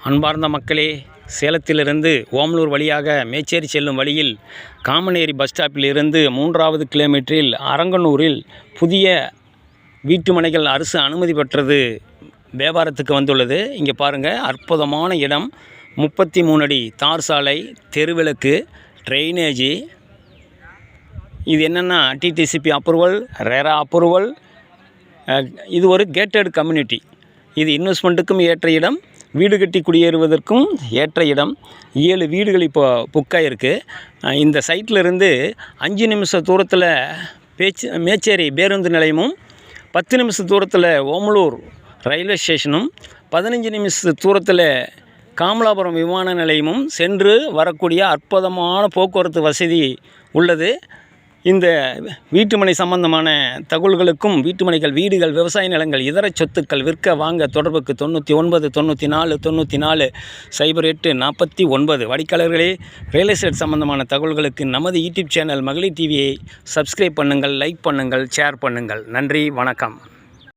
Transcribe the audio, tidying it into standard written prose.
அன்பார்ந்த மக்களே, சேலத்திலிருந்து ஓமலூர் வழியாக மேச்சேரி செல்லும் வழியில் காமனேரி பஸ் ஸ்டாப்பில் இருந்து 3வது கிலோமீட்டரில் அரங்கனூரில் புதிய வீட்டுமனைகள் அரசு அனுமதி பெற்றது வியாபாரத்துக்கு வந்துள்ளது. இங்கே பாருங்கள், அற்புதமான இடம். 33 அடி தார் சாலை, தெருவிளக்கு, ட்ரைனேஜி. இது என்னென்னா டிடிசிபி அப்ரூவல், ரெரா அப்ரூவல். இது ஒரு கேட்டட் கம்யூனிட்டி. இது இன்வெஸ்ட்மெண்ட்டுக்கும் ஏற்ற இடம், வீடு கட்டி குடியேறுவதற்கும் ஏற்ற இடம். 7 வீடுகள் இப்போ புக்காயிருக்கு. இந்த சைட்டிலிருந்து 5 நிமிஷ தூரத்தில் மேச்சேரி பேருந்து நிலையமும், 10 நிமிஷ தூரத்தில் ஓமலூர் ரயில்வே ஸ்டேஷனும், 15 நிமிஷ தூரத்தில் காமலாபுரம் விமான நிலையமும் சென்று வரக்கூடிய அற்புதமான போக்குவரத்து வசதி உள்ளது. இந்த வீட்டுமனை சம்பந்தமான தகவல்களுக்கும், வீட்டுமனைகள், வீடுகள், விவசாய நிலங்கள், இதர சொத்துக்கள் விற்க வாங்க தொடர்புக்கு 99 94 94 08 49. வாடிக்கையாளர்களே, ரியல் எஸ்டேட் சம்பந்தமான தகவல்களுக்கு நமது யூடியூப் சேனல் மகளிர் டிவியை சப்ஸ்கிரைப் பண்ணுங்கள், லைக் பண்ணுங்கள், ஷேர் பண்ணுங்கள். நன்றி, வணக்கம்.